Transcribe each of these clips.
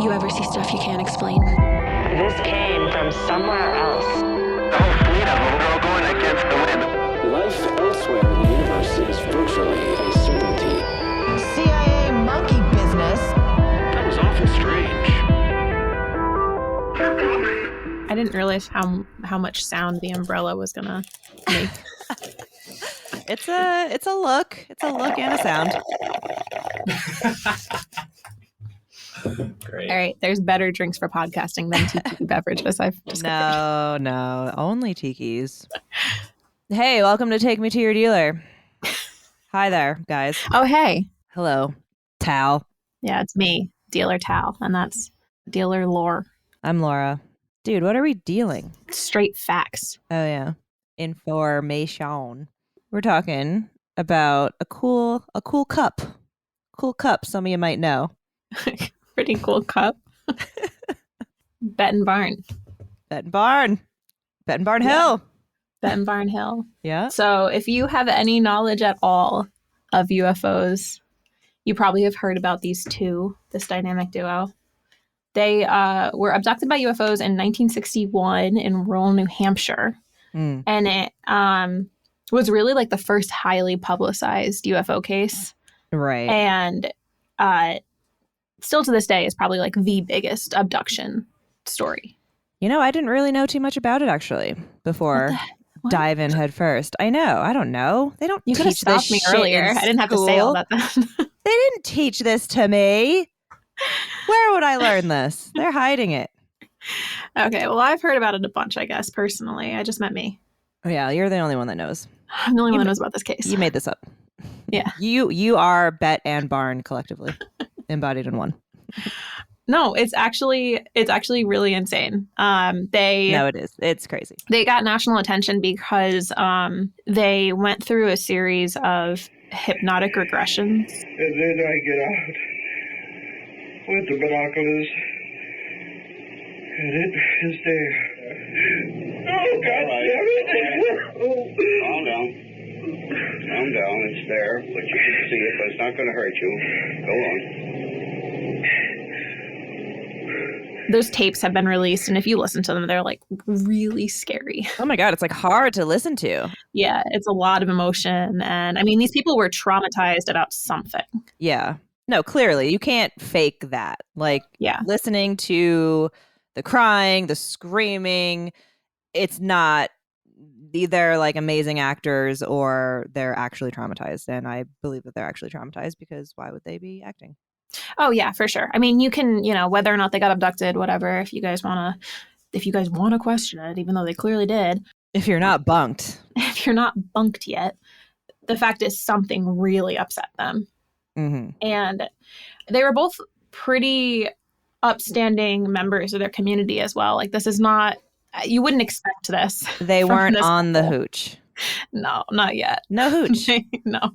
You ever see stuff you can't explain? This came from somewhere else. The whole fleet of them, they're all going against the wind. Life elsewhere in the universe is virtually a certainty. CIA monkey business. That was awful strange. I didn't realize how much sound the umbrella was gonna make. It's a look. It's a look and a sound. Great. All right, there's better drinks for podcasting than tiki beverages. I've discovered. No, only tiki's. Hey, welcome to Take Me to Your Dealer. Hi there, guys. Oh, hey. Hello, Tal. Yeah, it's me, Dealer Tal, and that's Dealer Lore. I'm Laura. Dude, what are we dealing? Straight facts. Oh, yeah. Information. We're talking about a cool cup. Cool cup, some of you might know. Pretty cool cup. Bet and Barn. Bet and Barn Hill. Bet and Barn Hill. Yeah. So if you have any knowledge at all of UFOs, you probably have heard about these two, this dynamic duo. They were abducted by UFOs in 1961 in rural New Hampshire. And it was really like the first highly publicized UFO case. Right. And still to this day is probably like the biggest abduction story. You know, I didn't really know too much about it actually before dive in head first. I know. I don't know. They don't You could have teach this stopped me shit earlier. in I didn't have to say all school. that then. They didn't teach this to me. Where would I learn this? They're hiding it. Okay, well, I've heard about it a bunch, I guess, personally. I just met me. Oh, yeah, you're the only one that knows. I'm the only one that knows about this case. You made this up. Yeah. You are Bet and Barn collectively, embodied in one. No, it's actually really insane. No, it is. It's crazy. They got national attention because they went through a series of hypnotic regressions. And then I get out with the binoculars, and it is there. Oh, God damn it! Calm down. Calm down. It's there, but you can see it, but it's not going to hurt you. Go on. Those tapes have been released, and if you listen to them, they're like really scary. Oh my God, it's like hard to listen to. Yeah, it's a lot of emotion. And I mean, these people were traumatized about something. Yeah. No, clearly you can't fake that. Like listening to the crying, the screaming, it's not either like amazing actors or they're actually traumatized. And I believe that they're actually traumatized because why would they be acting? Oh, yeah, for sure. I mean, you can, whether or not they got abducted, whatever, if you guys want to question it, even though they clearly did. If you're not bunked. If you're not bunked yet, the fact is something really upset them. Mm-hmm. And they were both pretty upstanding members of their community as well. Like, this is not, you wouldn't expect this. They weren't on the hooch. No, not yet. No hooch. No.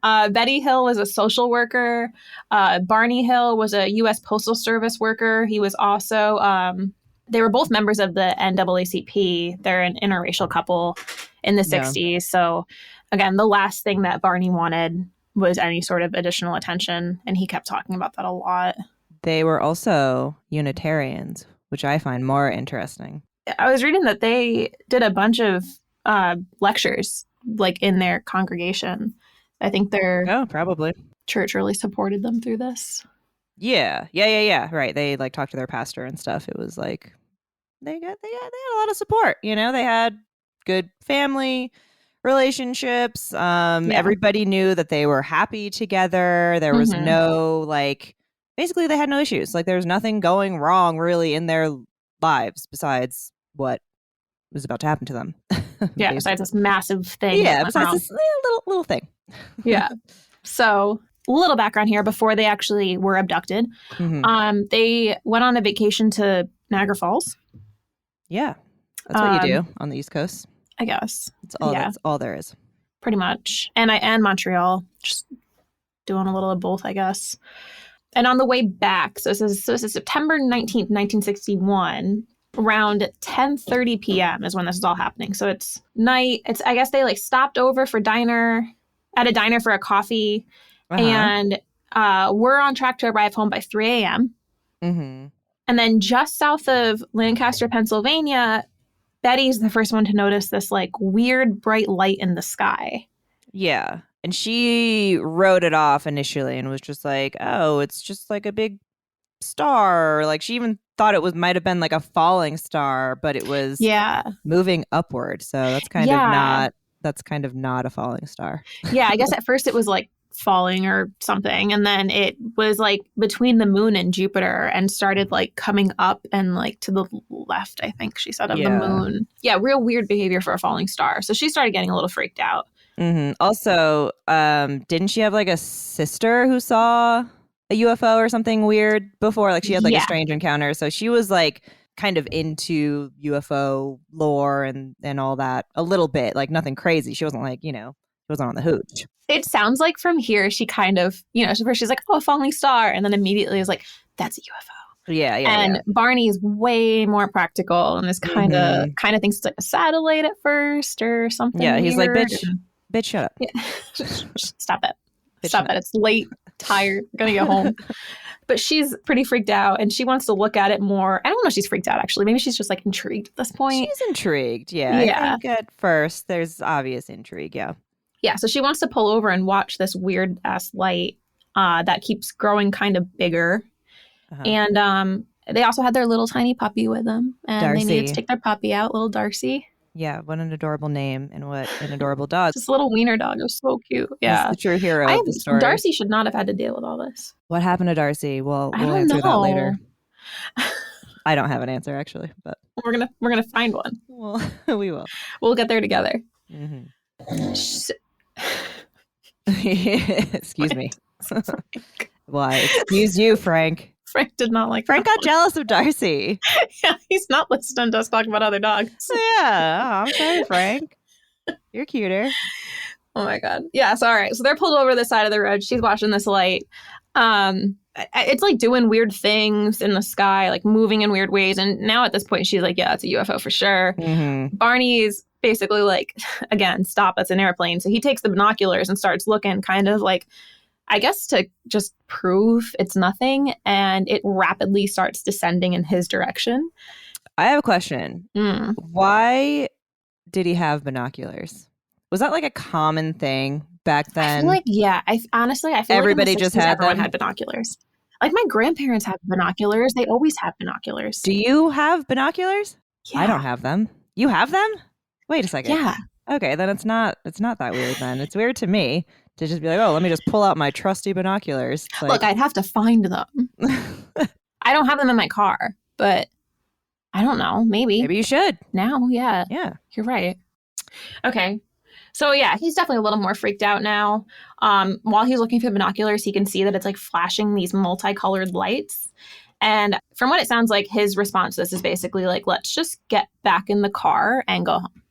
Betty Hill was a social worker. Barney Hill was a U.S. Postal Service worker. He was also, they were both members of the NAACP. They're an interracial couple in the 60s. So, again, the last thing that Barney wanted was any sort of additional attention. And he kept talking about that a lot. They were also Unitarians, which I find more interesting. I was reading that they did a bunch of lectures like in their congregation. I think their probably church really supported them through this. Yeah. Right. They like talked to their pastor and stuff. It was like they had a lot of support. They had good family relationships. Everybody knew that they were happy together. There was no basically they had no issues. Like there's nothing going wrong really in their lives besides what was about to happen to them. Yeah, besides this massive thing. Yeah, besides this little thing. Yeah. So a little background here before they actually were abducted. They went on a vacation to Niagara Falls. Yeah. That's what you do on the East Coast. I guess. That's all there is. Pretty much. And Montreal. Just doing a little of both, I guess. And on the way back, so this is September 19th, 1961, around 10:30 p.m. is when this is all happening. So it's night. I guess they stopped over for at a diner for a coffee, and we're on track to arrive home by 3 a.m. Mm-hmm. And then just south of Lancaster, Pennsylvania, Betty's the first one to notice this like weird bright light in the sky. Yeah. And she wrote it off initially and was just like, oh, it's just like a big star. Like she even thought it might have been like a falling star, but it was moving upward. So that's kind of not a falling star. Yeah, I guess at first it was like falling or something, and then it was like between the moon and Jupiter and started like coming up and like to the left, I think she said, of the moon. Yeah, real weird behavior for a falling star. So she started getting a little freaked out. Mm-hmm. Also, didn't she have like a sister who saw a UFO or something weird before? Like she had like a strange encounter. So she was like kind of into UFO lore and all that a little bit, like nothing crazy. She wasn't like, she wasn't on the hooch. It sounds like from here she kind of, she's like, oh, a falling star. And then immediately is like, that's a UFO. Yeah. And Barney's way more practical and is kind of thinks it's like a satellite at first or something. Yeah, he's weird. like, bitch, shut up. Yeah. Stop it. Stop it. It's late, tired, gonna get home. But she's pretty freaked out and she wants to look at it more. I don't know if she's freaked out, actually. Maybe she's just like intrigued at this point. She's intrigued, yeah. I think at first there's obvious intrigue, yeah. Yeah, so she wants to pull over and watch this weird ass light that keeps growing kind of bigger. Uh-huh. And they also had their little tiny puppy with them. And Darcy. They needed to take their puppy out, little Darcy. Yeah, what an adorable name and what an adorable dog. This little wiener dog. It was so cute. Yeah. He's the true hero of the story. Darcy should not have had to deal with all this. What happened to Darcy? Well, we'll answer that later. I don't have an answer, actually, but we're gonna find one. Well, we will. We'll get there together. Mm-hmm. Excuse me. Why? Excuse you, Frank. Frank did not like Frank got jealous of Darcy. Yeah, he's not listening to us talk about other dogs. Yeah. I'm sorry, Frank. You're cuter. Oh my God. Yeah, so all right. So they're pulled over the side of the road. She's watching this light. It's like doing weird things in the sky, like moving in weird ways. And now at this point, she's like, yeah, it's a UFO for sure. Mm-hmm. Barney's basically like, again, stop, it's an airplane. So he takes the binoculars and starts looking, kind of like, I guess to just prove it's nothing. And it rapidly starts descending in his direction. I have a question. Why did he have binoculars? Was that like a common thing back then? I feel like, yeah. I feel everybody like just had everyone them. had binoculars. Like my grandparents have binoculars. They always have binoculars. Do you have binoculars? Yeah. I don't have them. You have them? Wait a second. Yeah. Okay, then it's not that weird then. It's weird to me to just be like, oh, let me just pull out my trusty binoculars. Like, look, I'd have to find them. I don't have them in my car, but I don't know. Maybe you should. Now, yeah. Yeah. You're right. Okay. So yeah, he's definitely a little more freaked out now. While he's looking through the binoculars, he can see that it's like flashing these multicolored lights. And from what it sounds like, his response to this is basically like, let's just get back in the car and go home.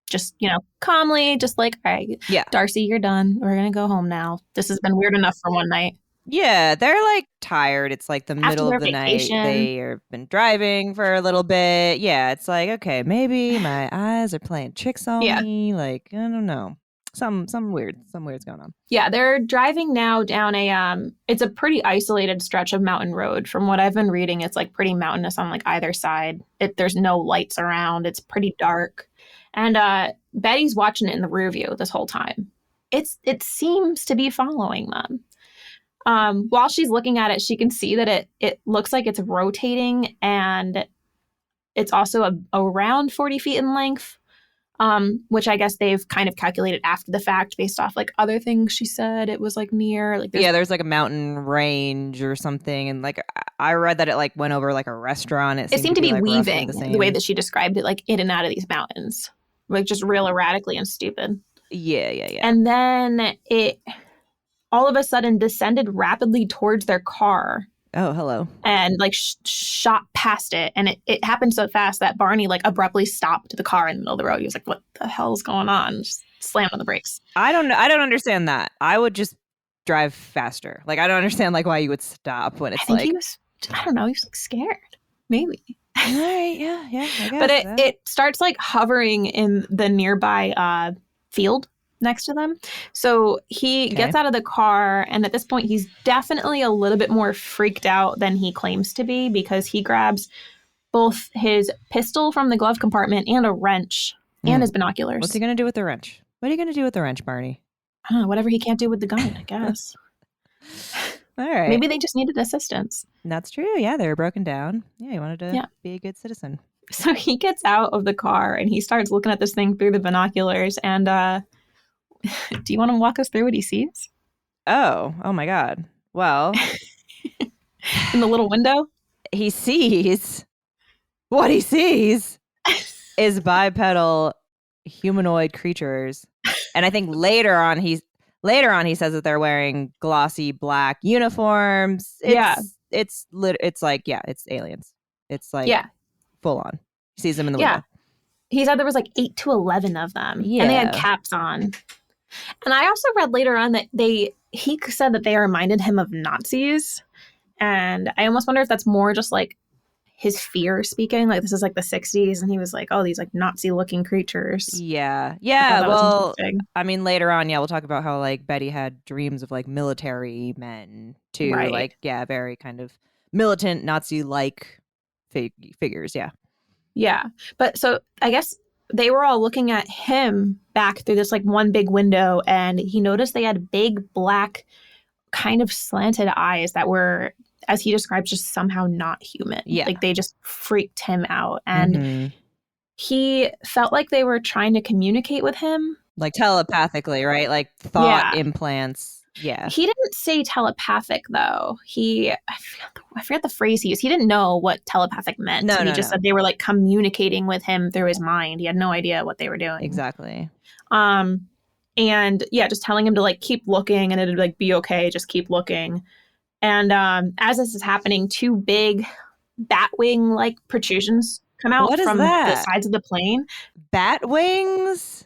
Just, calmly, just like, all right, yeah, Darcy, you're done. We're going to go home now. This has been weird enough for one night. Yeah, they're like tired. It's like the middle of the vacation. Night. They have been driving for a little bit. Yeah, it's like, okay, maybe my eyes are playing tricks on me. Like, I don't know. Some weird's going on. Yeah, they're driving now down it's a pretty isolated stretch of mountain road. From what I've been reading, it's like pretty mountainous on like either side. There's no lights around. It's pretty dark. And Betty's watching it in the rear view this whole time. It seems to be following them. While she's looking at it, she can see that it looks like it's rotating, and it's also around 40 feet in length, which I guess they've kind of calculated after the fact based off like other things she said it was like near. Like there's like a mountain range or something, and like I read that it like went over like a restaurant. It seemed to be like weaving the way that she described it, like in and out of these mountains, like just real erratically and stupid. Yeah. And then it all of a sudden descended rapidly towards their car. Oh, hello. And like shot past it. And it happened so fast that Barney like abruptly stopped the car in the middle of the road. He was like, what the hell's going on? Just slammed on the brakes. I don't know. I don't understand that. I would just drive faster. Like, I don't understand like why you would stop when it's I don't know. He was like scared. Maybe. All right. Yeah. I guess, but it starts like hovering in the nearby field. next to them. So he gets out of the car, and at this point, he's definitely a little bit more freaked out than he claims to be, because he grabs both his pistol from the glove compartment and a wrench and his binoculars. What's he going to do with the wrench? What are you going to do with the wrench, Barney? I don't know, whatever he can't do with the gun, I guess. All right. Maybe they just needed assistance. That's true. Yeah, they were broken down. Yeah, he wanted to be a good citizen. So he gets out of the car and he starts looking at this thing through the binoculars. And do you want to walk us through what he sees? Oh my God. Well, in the little window? He sees what he sees is bipedal humanoid creatures. And I think later on he says that they're wearing glossy black uniforms. It's aliens. It's like full on. He sees them in the window. He said there was like 8 to 11 of them. Yeah. And they had caps on. And I also read later on that he said that they reminded him of Nazis. And I almost wonder if that's more just like his fear speaking. Like, this is like the 60s, and he was like, oh, these like Nazi looking creatures. Yeah. Well, I mean, later on, we'll talk about how like Betty had dreams of like military men too. Right. Like, very kind of militant Nazi like figures. Yeah. Yeah. But so I guess they were all looking at him back through this like one big window, and he noticed they had big black kind of slanted eyes that were, as he describes, just somehow not human. Yeah. Like they just freaked him out. And he felt like they were trying to communicate with him. Like telepathically, right? Like thought implants. Yeah. He didn't say telepathic, though. I forget the phrase he used. He didn't know what telepathic meant. He just said they were like communicating with him through his mind. He had no idea what they were doing. Exactly. And just telling him to like keep looking and it'd like be okay. Just keep looking. And as this is happening, 2 big bat wing like protrusions come out from the sides of the plane. Bat wings?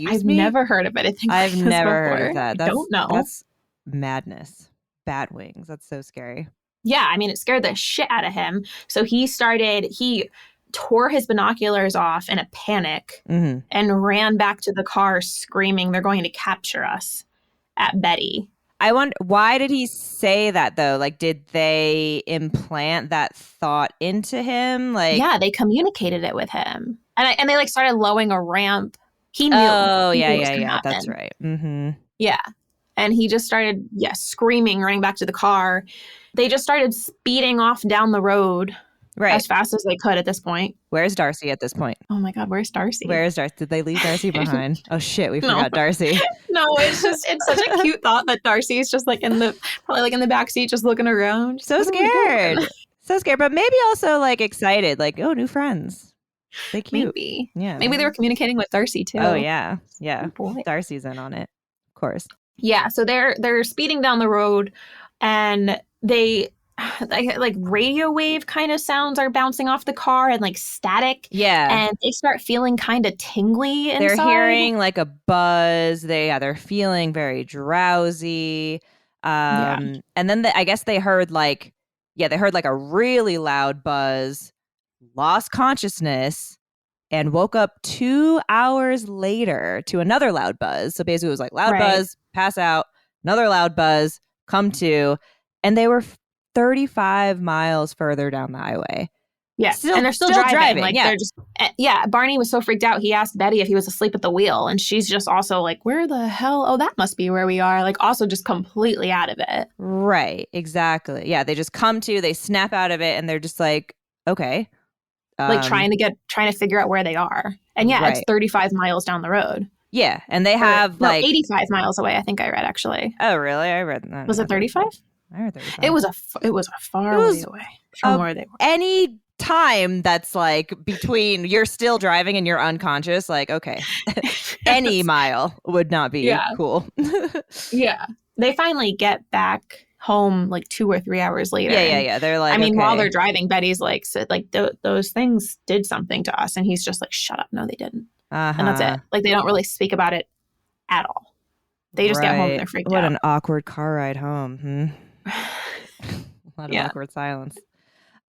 I've never heard of anything like this never before. Heard of that. I don't know. That's madness. Bat wings. That's so scary. Yeah, I mean, it scared the shit out of him. So he tore his binoculars off in a panic and ran back to the car screaming, they're going to capture us, at Betty. I wonder, why did he say that though? Like, did they implant that thought into him? Like, yeah, they communicated it with him, and they like started lowering a ramp. He knew. Oh, yeah. That's right. Mm-hmm. Yeah, and he just started, screaming, running back to the car. They just started speeding off down the road. Right. As fast as they could at this point. Where's Darcy at this point? Oh my God, where's Darcy? Where's Darcy? Did they leave Darcy behind? Oh shit, we forgot Darcy. No, it's such a cute thought that Darcy's just like probably like in the back seat just looking around. So scared. So scared, but maybe also like excited, like, oh, new friends. They cute. Maybe. Yeah. Maybe they were communicating with Darcy too. Oh yeah. Yeah. Oh, boy. Darcy's in on it. Of course. Yeah, so they're speeding down the road, and they like radio wave kind of sounds are bouncing off the car and like static. Yeah. And they start feeling kind of tingly inside. They're hearing like a buzz. They're feeling very drowsy. And then I guess they heard like a really loud buzz, lost consciousness, and woke up 2 hours later to another loud buzz. So basically it was like loud buzz, pass out, another loud buzz, come to, and they were 35 miles further down the highway. Yeah. And they're still driving. Like they're just, Barney was so freaked out. He asked Betty if he was asleep at the wheel. And she's just also like, where the hell? Oh, that must be where we are. Like also just completely out of it. Right. Exactly. Yeah. They just come to, they snap out of it, and they're just like, okay. Like trying to figure out where they are. And it's 35 miles down the road. Yeah. And they have 85 miles away, I think I read actually. Oh, really? I read that. Was it 35? I heard 35. It was a far way away from where they were. Any time that's like between you're still driving and you're unconscious, like, okay, any mile would not be cool. Yeah. They finally get back home like 2 or 3 hours later. Yeah. They're like, while they're driving, Betty's like, said, like those things did something to us. And he's just like, shut up. No, they didn't. And that's it. Like they don't really speak about it at all. They just get home and they're freaked out. What an awkward car ride home. A lot of awkward silence.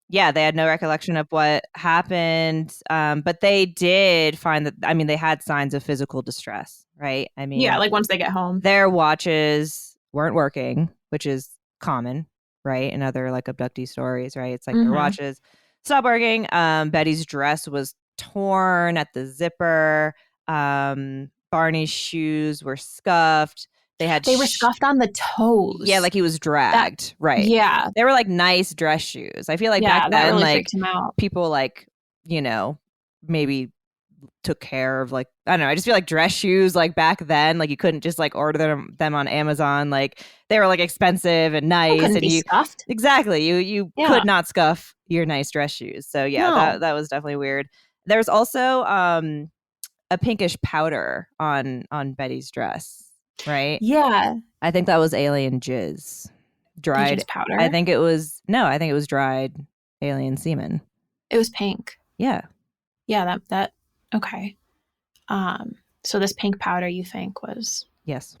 Yeah, they had no recollection of what happened, but they did find that, I mean, they had signs of physical distress, right? I mean, Yeah, like once they get home. their watches weren't working, which is common, right? In other like abductee stories, right? It's like their watches stopped working. Betty's dress was torn at the zipper. Barney's shoes were scuffed. They were scuffed on the toes. Yeah, like he was dragged, right? Yeah. They were like nice dress shoes. I feel like back that then, really like freaked him out. people like, you know, maybe took care of like, I don't know. I just feel like dress shoes like back then, like you couldn't just like order them on Amazon. Like they were like expensive and nice, couldn't and be scuffed. Exactly. You could not scuff your nice dress shoes. So yeah, No. that was definitely weird. There's also a pinkish powder on Betty's dress, right? Yeah. I think that was alien jizz. Dried powder? I think it was dried alien semen. It was pink. Yeah. Yeah, that okay. So this pink powder you think was Yes.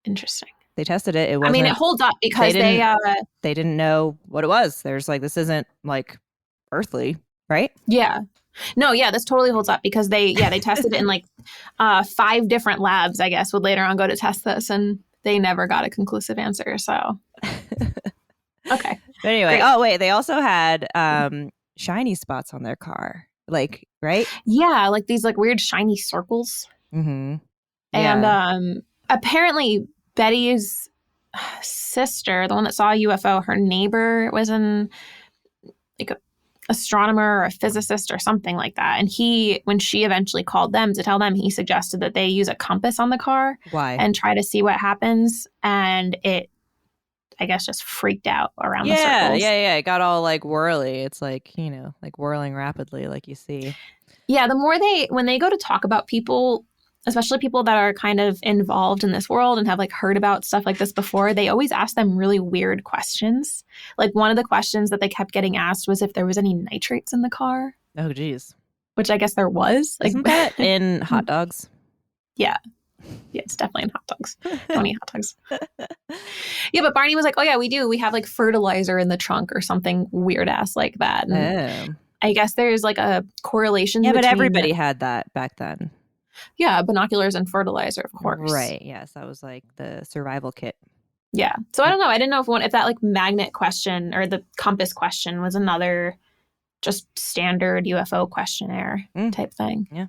interesting. They tested it. I mean, it holds up because they didn't know what it was. There's like, this isn't like earthly, right? Yeah. No, yeah, this totally holds up because they tested it in like 5 different labs, I guess, would later on go to test this, and they never got a conclusive answer. So okay. But anyway, Great. wait, they also had shiny spots on their car. Like, right? Yeah, like these like weird shiny circles. Mm-hmm. And apparently Betty's sister, the one that saw a UFO, her neighbor was an like a astronomer or a physicist or something like that. And when she eventually called them to tell them, he suggested that they use a compass on the car. Why? And try to see what happens. And it, I guess, just freaked out around the circles. Yeah. It got all like whirly. It's like, you know, like whirling rapidly, like you see. Yeah, the more when they go to talk about people, especially people that are kind of involved in this world and have like heard about stuff like this before, they always ask them really weird questions. Like one of the questions that they kept getting asked was if there was any nitrates in the car. Oh, geez. Which I guess there was. Like, isn't that in hot dogs? Yeah. Yeah, it's definitely in hot dogs. Don't eat hot dogs. Yeah, but Barney was like, oh yeah, we do. We have like fertilizer in the trunk or something weird ass like that. And I guess there's like a correlation. Yeah, but everybody had that back then. Yeah, binoculars and fertilizer, of course. Right. Yes, that was like the survival kit. Yeah. So I don't know. I didn't know if that like magnet question or the compass question was another just standard UFO questionnaire type thing. Yeah.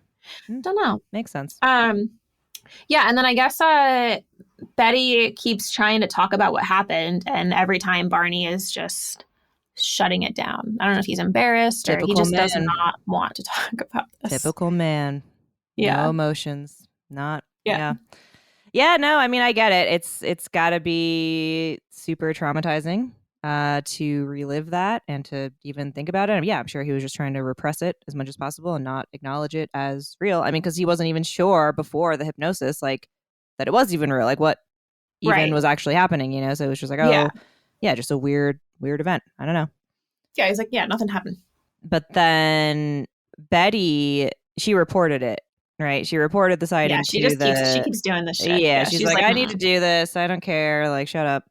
Don't know. Makes sense. Yeah, and then I guess Betty keeps trying to talk about what happened, and every time Barney is just shutting it down. I don't know if he's embarrassed or he just does not want to talk about this. Typical man. Yeah. No emotions. Not. Yeah. Yeah, no, I mean, I get it. It's got to be super traumatizing to relive that and to even think about it. And yeah, I'm sure he was just trying to repress it as much as possible and not acknowledge it as real. I mean, because he wasn't even sure before the hypnosis, like, that it was even real, like what even was actually happening, you know? So it was just like, oh, yeah, just a weird event. I don't know. Yeah, he's like, yeah, nothing happened. But then Betty, she reported it. Right, she reported the sighting. Yeah, she keeps doing this shit. Yeah, she's like, I need to do this. I don't care. Like, shut up.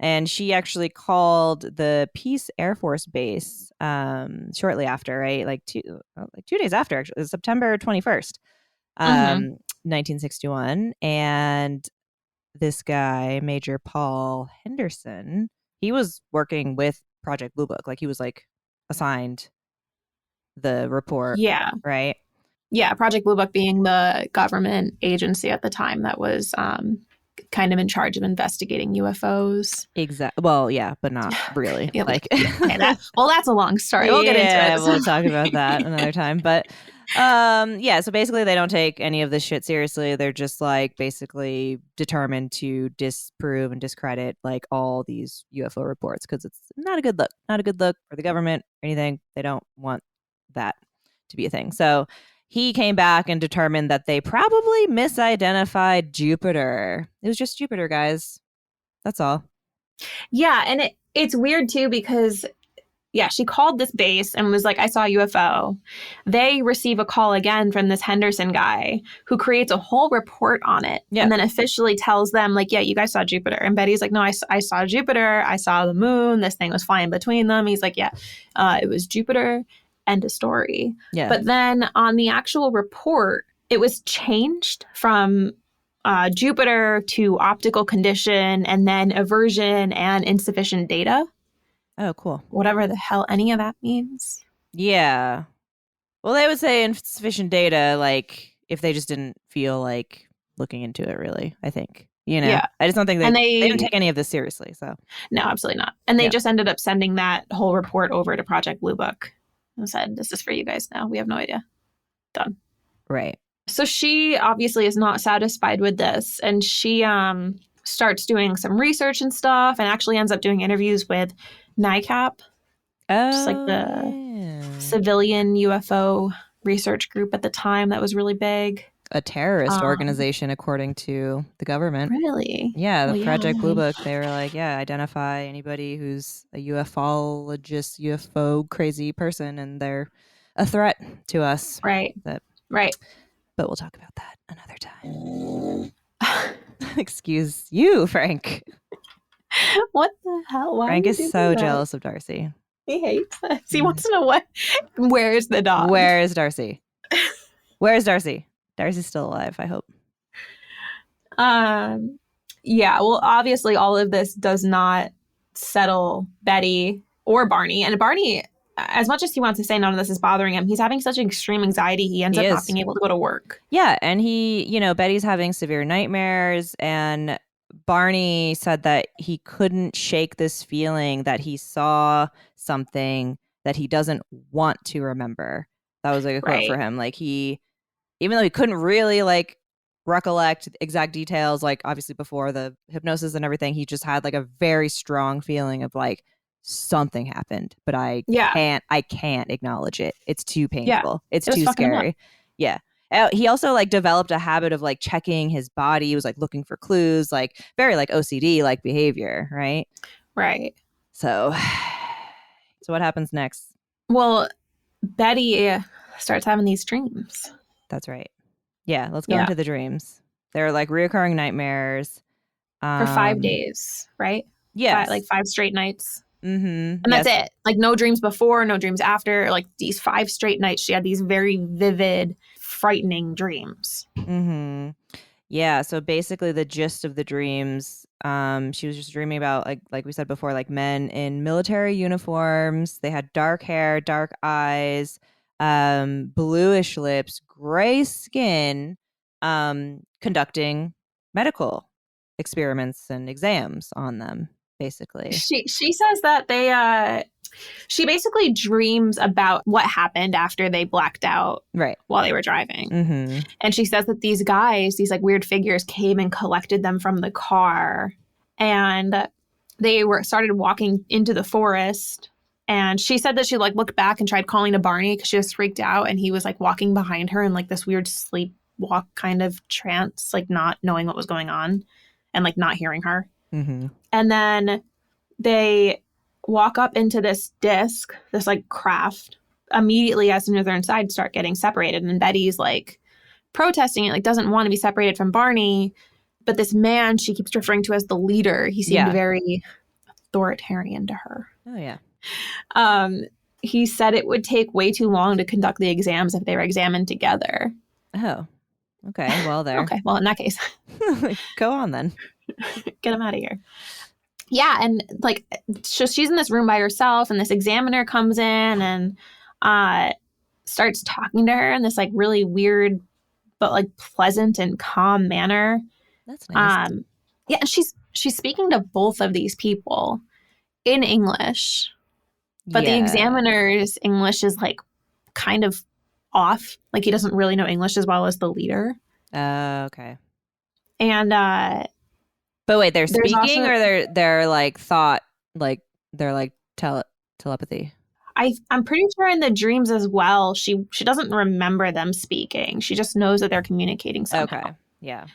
And she actually called the Peace Air Force Base shortly after, right? Like 2 days after, actually, it was September 21st, 1961. And this guy, Major Paul Henderson, he was working with Project Blue Book. Like, he was like assigned the report. Yeah. Right. Yeah, Project Blue Book being the government agency at the time that was kind of in charge of investigating UFOs. Exactly. Well, yeah, but not really. Yeah, like, okay, that's a long story. We'll get into it. We'll talk about that another time. But yeah, so basically they don't take any of this shit seriously. They're just like basically determined to disprove and discredit like all these UFO reports because it's not a good look. Not a good look for the government or anything. They don't want that to be a thing. So he came back and determined that they probably misidentified Jupiter. It was just Jupiter, guys. That's all. Yeah, and it's weird too because she called this base and was like, I saw a UFO. They receive a call again from this Henderson guy who creates a whole report on it and then officially tells them, like, yeah, you guys saw Jupiter. And Betty's like, no, I saw Jupiter. I saw the moon. This thing was flying between them. He's like, yeah, it was Jupiter. End of story. Yeah. But then on the actual report, it was changed from Jupiter to optical condition and then aversion and insufficient data. Oh, cool. Whatever the hell any of that means. Yeah. Well, they would say insufficient data, like, if they just didn't feel like looking into it, really, I think. You know? Yeah. I just don't think And they didn't take any of this seriously, so. No, absolutely not. And they just ended up sending that whole report over to Project Blue Book and said, this is for you guys now. We have no idea. Done. Right. So she obviously is not satisfied with this. And she starts doing some research and stuff and actually ends up doing interviews with NICAP, just like the civilian UFO research group at the time that was really big. A terrorist organization, according to the government. Really? Yeah, the Well, Project Blue Book, they were like, identify anybody who's a ufologist, UFO crazy person, and they're a threat to us. Right. Right. But we'll talk about that another time. Excuse you, Frank. What the hell? Why Frank are you is doing so that? jealous of Darcy. He hates us. He wants to know where's the dog? Where is Darcy? Where's Darcy? Darcy's still alive, I hope. Yeah, well, obviously all of this does not settle Betty or Barney. And Barney, as much as he wants to say none of this is bothering him, he's having such extreme anxiety, he ends up not being able to go to work. Yeah, and Betty's having severe nightmares, and Barney said that he couldn't shake this feeling that he saw something that he doesn't want to remember. That was like a quote for him. Like even though he couldn't really like recollect exact details, like obviously before the hypnosis and everything, he just had like a very strong feeling of like something happened, but I can't acknowledge it. It's too painful. It's too scary. Yeah. He also like developed a habit of like checking his body. He was like looking for clues, like very like OCD like behavior, right? Right. So what happens next? Well, Betty starts having these dreams. That's right. Yeah, let's go into the dreams. They're like reoccurring nightmares. For 5 days, right? Yeah. Like 5 straight nights. Mm-hmm. And that's it. Like no dreams before, no dreams after. Like these 5 straight nights, she had these very vivid, frightening dreams. Mm-hmm. Yeah. So basically the gist of the dreams, she was just dreaming about, like we said before, like men in military uniforms. They had dark hair, dark eyes, bluish lips, gray skin, conducting medical experiments and exams on them. Basically, she says that she basically dreams about what happened after they blacked out while they were driving. Mm-hmm. And she says that these guys, these like weird figures, came and collected them from the car, and they started walking into the forest. And she said that she like looked back and tried calling to Barney because she was freaked out, and he was like walking behind her in like this weird sleepwalk kind of trance, like not knowing what was going on and like not hearing her. Mm-hmm. And then they walk up into this disc, this like craft. Immediately, as soon as they're inside, start getting separated. And Betty's like protesting it, like doesn't want to be separated from Barney. But this man she keeps referring to as the leader, he seemed very authoritarian to her. Oh, yeah. He said it would take way too long to conduct the exams if they were examined together. Oh, okay. Well, there. Okay. Well, in that case, go on then. Get him out of here. Yeah, and like she's in this room by herself, and this examiner comes in and starts talking to her in this like really weird but like pleasant and calm manner. That's nice. Yeah, and she's speaking to both of these people in English, but the examiner's English is like kind of off. Like he doesn't really know English as well as the leader. Okay. And but wait, they're speaking also, or they're like thought, like they're like telepathy. I'm pretty sure in the dreams as well, she doesn't remember them speaking. She just knows that they're communicating somehow. Okay. Yeah.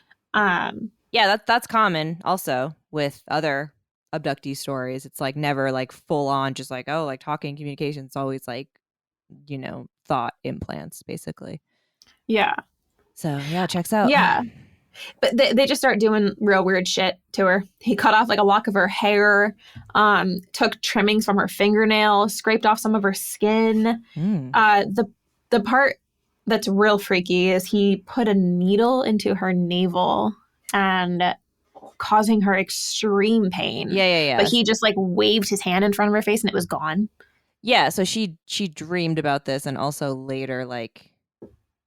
Yeah, that's common also with other abductee stories. It's like never like full on just like, oh, like talking communication. It's always like, you know, thought implants basically. Yeah. So yeah, checks out. Yeah. But they just start doing real weird shit to her. He cut off like a lock of her hair, took trimmings from her fingernails, scraped off some of her skin. The part that's real freaky is he put a needle into her navel and causing her extreme pain. Yeah. But he just like waved his hand in front of her face and it was gone. Yeah, so she dreamed about this, and also later, like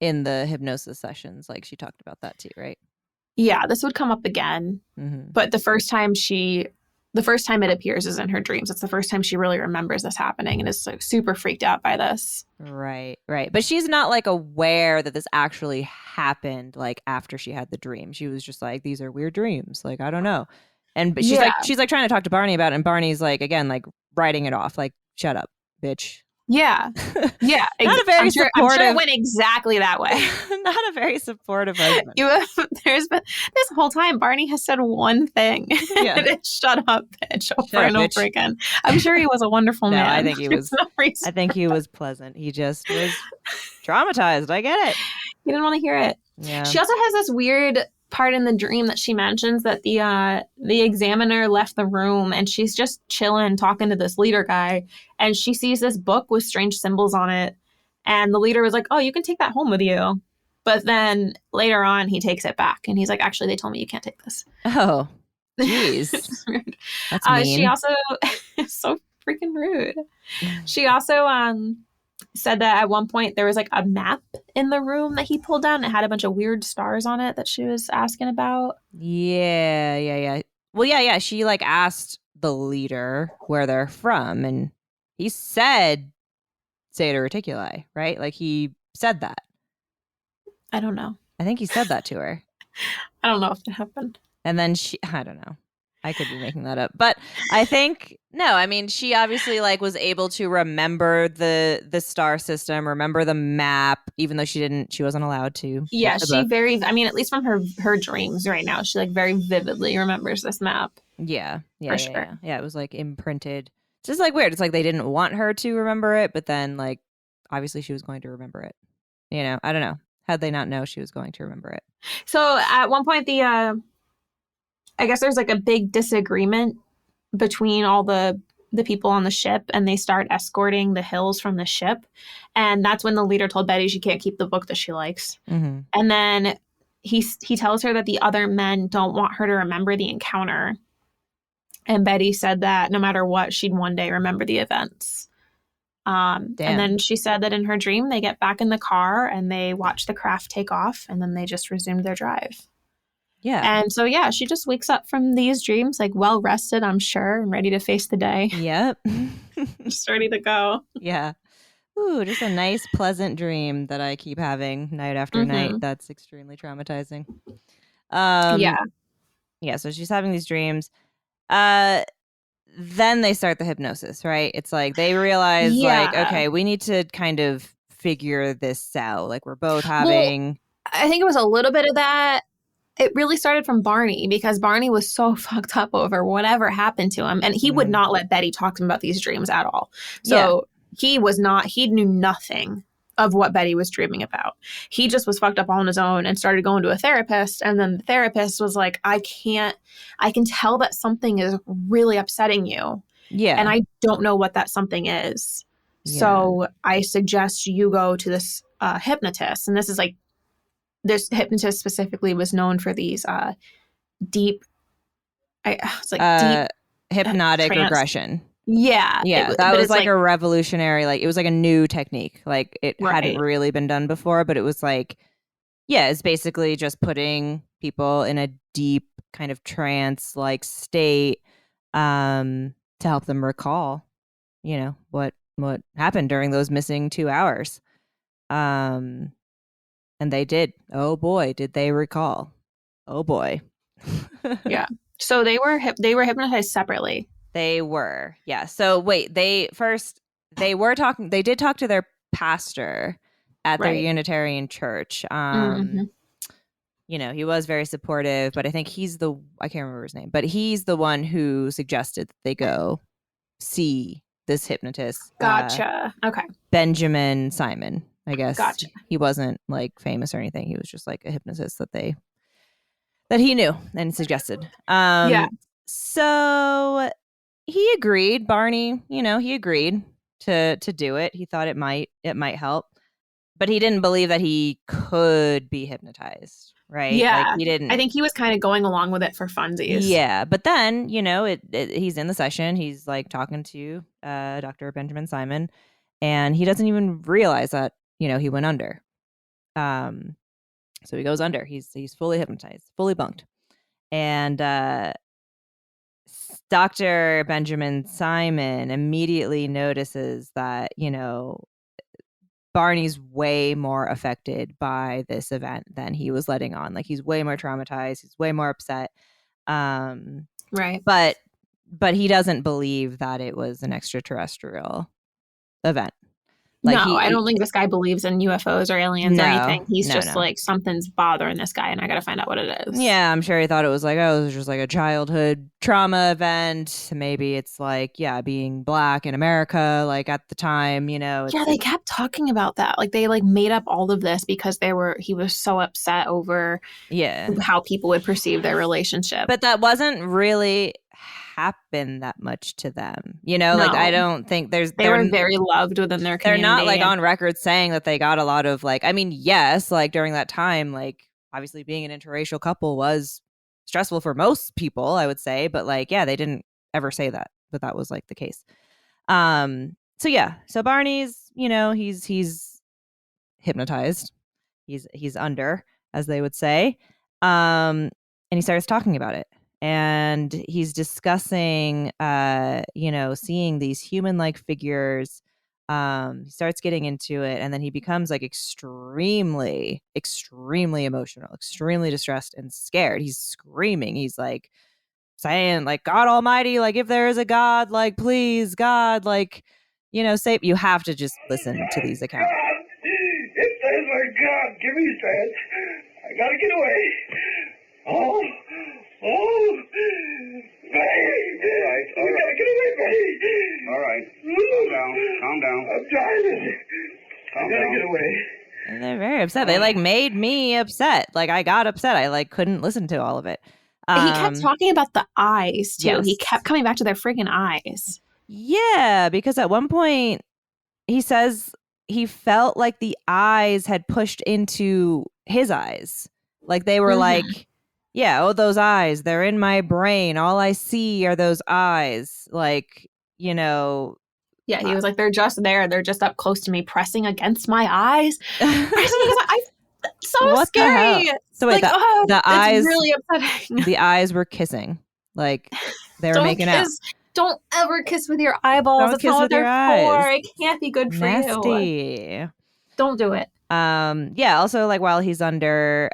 in the hypnosis sessions, like she talked about that too, right? Yeah, this would come up again. But the first time it appears is in her dreams. It's the first time she really remembers this happening and is like super freaked out by this. Right. But she's not like aware that this actually happened like after she had the dream. She was just like, these are weird dreams. Like, I don't know. But she's like trying to talk to Barney about it, and Barney's like, again, like writing it off, like, shut up, bitch. Yeah. Yeah. Not a very supportive. I'm sure it went exactly that way. Not a very supportive husband. There's been this whole time Barney has said one thing. Yeah. And it's shut up, bitch, over and over again. I'm sure he was a wonderful man. I think he was. I think he was pleasant. He just was traumatized. I get it. He didn't want to hear it. Yeah. She also has this weird part in the dream that she mentions that the examiner left the room and she's just chilling talking to this leader guy, and she sees this book with strange symbols on it, and the leader was like, oh, you can take that home with you. But then later on he takes it back and he's like, actually, they told me you can't take this. Oh, jeez. That's mean. She also is so freaking rude. She also said that at one point there was like a map in the room that he pulled down. It had a bunch of weird stars on it that she was asking about. Yeah. Well, yeah. She like asked the leader where they're from, and he said Zeta Reticuli, right? Like he said that. I don't know. I think he said that to her. I don't know if it happened. And then I don't know. I could be making that up. But I think, no, I mean, she obviously like was able to remember the star system, remember the map, even though she wasn't allowed to. Yeah, at least from her dreams right now, she like very vividly remembers this map. Yeah. For sure. Yeah, it was like imprinted. It's just like weird. It's like they didn't want her to remember it, but then like obviously she was going to remember it. You know, I don't know. How'd they not know she was going to remember it? So at one point I guess there's like a big disagreement between all the people on the ship, and they start escorting the Hills from the ship. And that's when the leader told Betty she can't keep the book that she likes. And then he tells her that the other men don't want her to remember the encounter. And Betty said that no matter what, she'd one day remember the events. And then she said that in her dream, they get back in the car and they watch the craft take off, and then they just resumed their drive. Yeah. And so, yeah, she just wakes up from these dreams, like well rested, I'm sure, and ready to face the day. Yep. Just ready to go. Yeah. Ooh, just a nice, pleasant dream that I keep having night after night. That's extremely traumatizing. Yeah, so she's having these dreams. Then they start the hypnosis, right? It's like they realize, like, okay, we need to kind of figure this out. Like, we're both having... Well, I think it was a little bit of that. It really started from Barney, because Barney was so fucked up over whatever happened to him. And he would not let Betty talk to him about these dreams at all. So he knew nothing of what Betty was dreaming about. He just was fucked up all on his own and started going to a therapist. And then the therapist was like, I can tell that something is really upsetting you. Yeah. And I don't know what that something is. Yeah. So I suggest you go to this hypnotist. And this is like, this hypnotist specifically was known for these deep hypnotic regression. Yeah. That was like a revolutionary, like it was like a new technique. Like it hadn't really been done before, but it was like, it's basically just putting people in a deep kind of trance like state to help them recall, you know, what happened during those missing 2 hours. And they did. Oh boy, did they recall. Oh boy. Yeah. So they were hypnotized separately. They were. Yeah. So wait, they did talk to their pastor at their Unitarian church. he was very supportive, but I think I can't remember his name, but he's the one who suggested that they go see this hypnotist. Gotcha. Okay. Benjamin Simon, I guess. Gotcha. He wasn't like famous or anything. He was just like a hypnotist that he knew and suggested. So he agreed, Barney, he agreed to do it. He thought it might help, but he didn't believe that he could be hypnotized, right? Yeah. Like, he didn't. I think he was kind of going along with it for funsies. Yeah, but then, he's in the session. He's like talking to Dr. Benjamin Simon, and he doesn't even realize that, he went under. So he goes under. He's fully hypnotized, fully bunked. And Dr. Benjamin Simon immediately notices that, Barney's way more affected by this event than he was letting on. Like, he's way more traumatized. He's way more upset. Right. But he doesn't believe that it was an extraterrestrial event. Like, no, I don't think this guy believes in UFOs or aliens or anything. He's just no. like, something's bothering this guy and I got to find out what it is. Yeah, I'm sure he thought it was like, it was just like a childhood trauma event. Maybe it's like, being black in America, like at the time, they kept talking about that. Like, they like made up all of this because he was so upset over how people would perceive their relationship. But that wasn't really happen that much to them, like, I don't think they were very loved within their community. They're not like on record saying that they got a lot of like, I mean, yes, like during that time, like obviously being an interracial couple was stressful for most people, I would say, but like, they didn't ever say that was like the case. So Barney's, he's hypnotized, he's under, as they would say, and he starts talking about it. And he's discussing, seeing these human-like figures. He starts getting into it, and then he becomes like extremely, extremely emotional, extremely distressed and scared. He's screaming. He's like saying, like, God Almighty, like, if there is a God, like, please, God, like, say. You have to just listen to these accounts. God, if there's a God, give me strength. I gotta get away. Oh, Betty! All right. We gotta get away, Betty! All right. Calm down. I'm driving. I gotta get away. And they're very upset. They like made me upset. Like, I got upset. I like couldn't listen to all of it. He kept talking about the eyes too. Yes. He kept coming back to their freaking eyes. Yeah, because at one point he says he felt like the eyes had pushed into his eyes. Like, they were like, those eyes, they're in my brain. All I see are those eyes. Like, Yeah, he was like, they're just there. They're just up close to me, pressing against my eyes. So what scary. The hell? So wait, like, the eyes really upsetting. The eyes were kissing. Like, they were making out. Don't ever kiss with your eyeballs. Don't That's kiss not what with your they're for. eyes. It can't be good for Nasty. you. Don't do it. Also, like, while he's under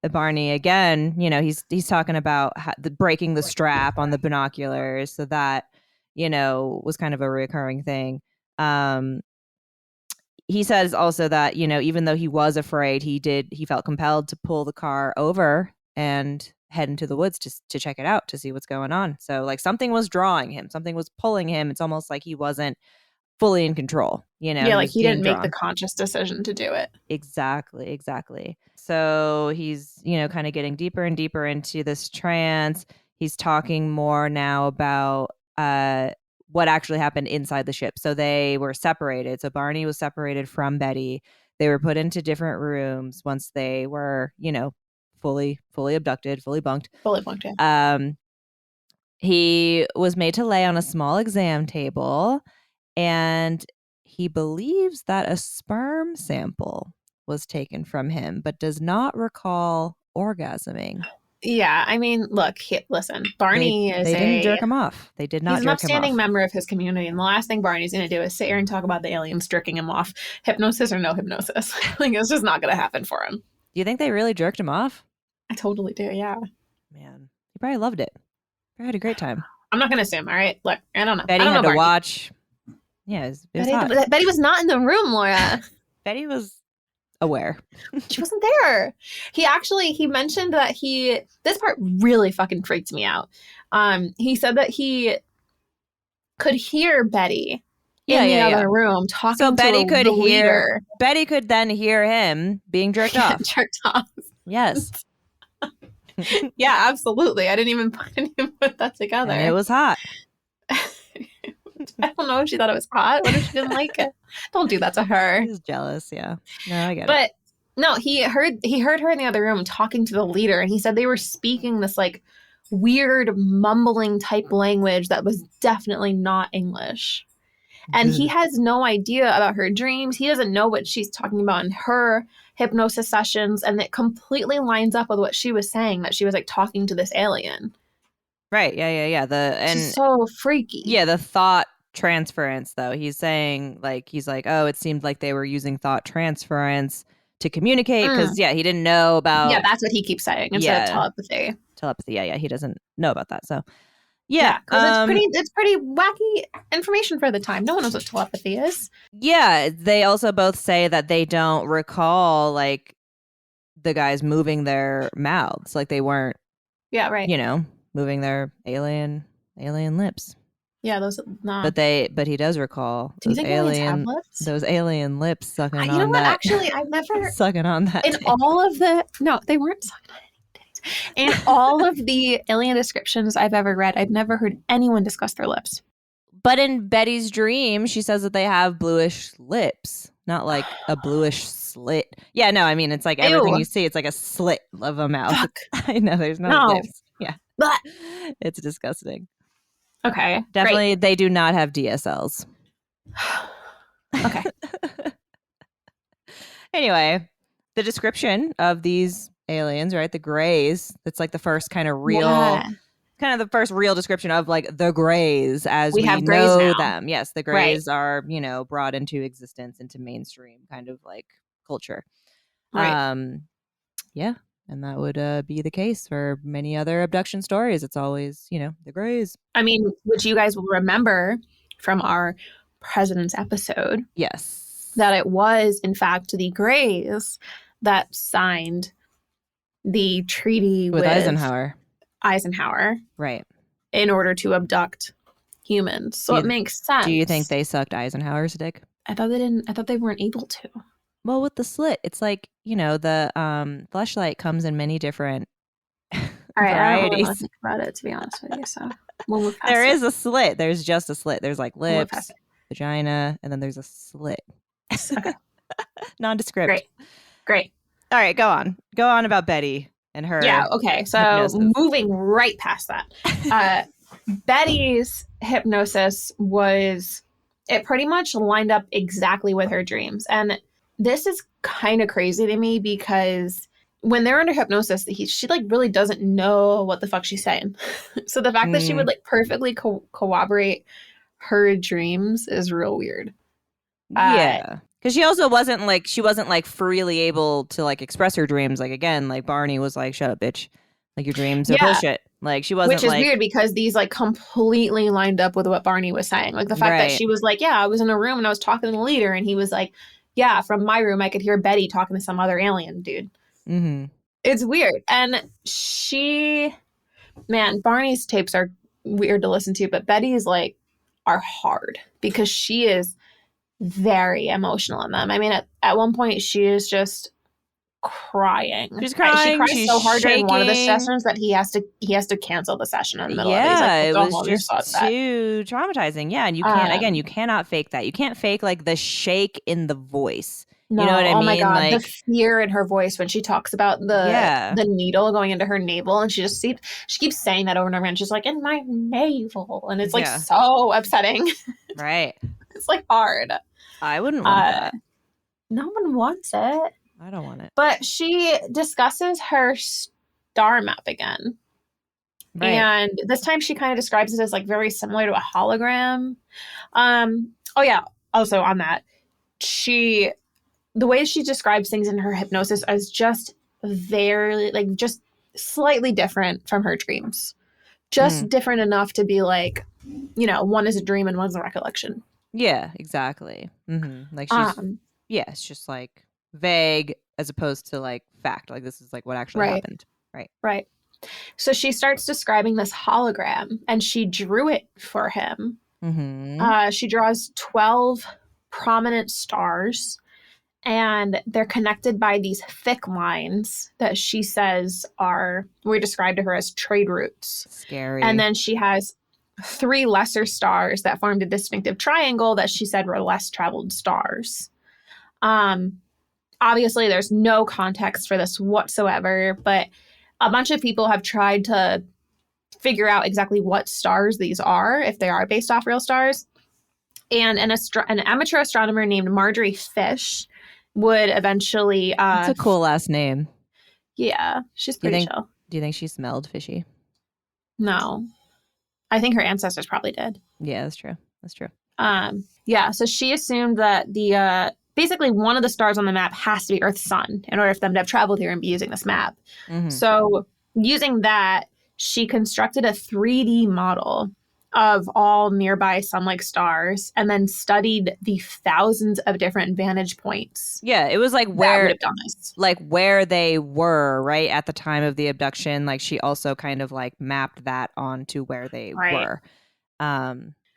Barney again, he's talking about breaking the strap on the binoculars. So that, was kind of a recurring thing. He says also that, even though he was afraid, he felt compelled to pull the car over and head into the woods to check it out, to see what's going on. So like, something was drawing him, something was pulling him. It's almost like he wasn't fully in control, Yeah, like he didn't make the conscious decision to do it. Exactly. So he's, kind of getting deeper and deeper into this trance. He's talking more now about what actually happened inside the ship. So they were separated. So Barney was separated from Betty. They were put into different rooms once they were, fully abducted, fully bunked. Yeah. He was made to lay on a small exam table, and he believes that a sperm sample was taken from him, but does not recall orgasming. Yeah, I mean, look, listen, Barney they didn't jerk him off. They did not jerk him off. He's an upstanding member of his community, and the last thing Barney's going to do is sit here and talk about the aliens jerking him off. Hypnosis or no hypnosis. Like, it's just not going to happen for him. Do you think they really jerked him off? I totally do, yeah. Man, he probably loved it. I had a great time. I'm not going to assume, all right? Look, I don't know. Betty had to watch. Yeah, it was hot. Betty was not in the room, Laura. Betty was aware. She wasn't there. He mentioned that this part really fucking freaked me out. He said that he could hear Betty in the other room talking so Betty to could the hear leader. Betty could then hear him being jerked off. Jerked off. Yes. Yeah, absolutely. I didn't even put that together. And it was hot. I don't know if she thought it was hot. What if she didn't like it? Don't do that to her. She's jealous, yeah. No, I get it. But no, he heard her in the other room talking to the leader, and he said they were speaking this like weird mumbling type language that was definitely not English. And he has no idea about her dreams. He doesn't know what she's talking about in her hypnosis sessions, and it completely lines up with what she was saying, that she was like talking to this alien. Right, yeah. It's so freaky. Yeah, the thought transference, though. He's like, oh, it seemed like they were using thought transference to communicate because, he didn't know about... Yeah, that's what he keeps saying instead of telepathy. Telepathy, yeah, he doesn't know about that, so... Yeah, because it's pretty wacky information for the time. No one knows what telepathy is. Yeah, they also both say that they don't recall, like, the guys moving their mouths. Like, they weren't... Yeah, right. Moving their alien lips. Yeah, those. Nah. But he does recall. Do you think aliens have lips? Those alien lips sucking on that. You know what? Actually, I've never sucking on that. In all of the they weren't sucking on any titties. In all of the alien descriptions I've ever read, I've never heard anyone discuss their lips. But in Betty's dream, she says that they have bluish lips, not like a bluish slit. Yeah, no, I mean it's like everything you see. It's like a slit of a mouth. Fuck. I know there's no lips. Yeah. It's disgusting. Okay. Definitely, they do not have DSLs. Okay. Anyway, the description of these aliens, right? The Greys. It's like the first kind of real description of like the Greys as we have know Greys now. them. Yes, the Greys are, brought into existence, into mainstream kind of like culture. Right. Yeah. And that would be the case for many other abduction stories. It's always, the Greys. I mean, which you guys will remember from our President's episode. Yes. That it was, in fact, the Greys that signed the treaty with Eisenhower. Right. In order to abduct humans. So it makes sense. Do you think they sucked Eisenhower's dick? I thought they weren't able to. Well, with the slit, it's like, the fleshlight comes in many different varieties. I don't really think about it, to be honest with you. So we'll move past there is a slit. There's just a slit. There's like lips, we'll vagina, and then there's a slit. Okay. Nondescript. Great. All right, go on. Go on about Betty and her. Yeah, okay. So hypnosis. Moving right past that. Betty's hypnosis it pretty much lined up exactly with her dreams. And this is kind of crazy to me because when they're under hypnosis, she like really doesn't know what the fuck she's saying. So the fact that she would like perfectly corroborate her dreams is real weird. Yeah. Because she also wasn't like freely able to like express her dreams. Like again, like Barney was like, shut up, bitch. Like your dreams are bullshit. Like she wasn't, which is weird because these like completely lined up with what Barney was saying. Like the fact that she was like, yeah, I was in a room and I was talking to the leader, and he was like, yeah, from my room I could hear Betty talking to some other alien dude. Mm-hmm. It's weird. And Barney's tapes are weird to listen to, but Betty's like are hard because she is very emotional in them. I mean, at one point she is just crying. She's crying. She cries she's so hard shaking. during one of the sessions that he has to cancel the session in the middle of it. He's like, it was just too traumatizing. Yeah, and you cannot fake that. You can't fake like the shake in the voice. No, you know what I mean? Oh my God, like, the fear in her voice when she talks about the needle going into her navel, and she keeps saying that over and over again. She's like, in my navel, and it's like so upsetting. Right. It's like hard. I wouldn't want that. No one wants it. I don't want it. But she discusses her star map again. Right. And this time she kind of describes it as like very similar to a hologram. Oh yeah. Also on that, the way she describes things in her hypnosis is just very like just slightly different from her dreams. Just different enough to be like, one is a dream and one's a recollection. Yeah, exactly. Mm-hmm. Like it's just like vague as opposed to like fact. Like this is like what actually Right. happened. Right. So she starts describing this hologram, and she drew it for him. Mm-hmm. She draws 12 prominent stars, and they're connected by these thick lines that she says were described to her as trade routes. Scary. And then she has 3 lesser stars that formed a distinctive triangle that she said were less traveled stars. Obviously, there's no context for this whatsoever, but a bunch of people have tried to figure out exactly what stars these are, if they are based off real stars. And an amateur astronomer named Marjorie Fish would eventually... It's a cool last name. Yeah, she's pretty chill. Do you think she smelled fishy? No. I think her ancestors probably did. Yeah, that's true. That's true. Yeah, so she assumed that basically one of the stars on the map has to be Earth's sun in order for them to have traveled here and be using this map. Mm-hmm. So using that, she constructed a 3D model of all nearby sun-like stars and then studied the thousands of different vantage points. Yeah, it was like that where would have done this. Like where they were right at the time of the abduction. Like she also kind of like mapped that onto where they were.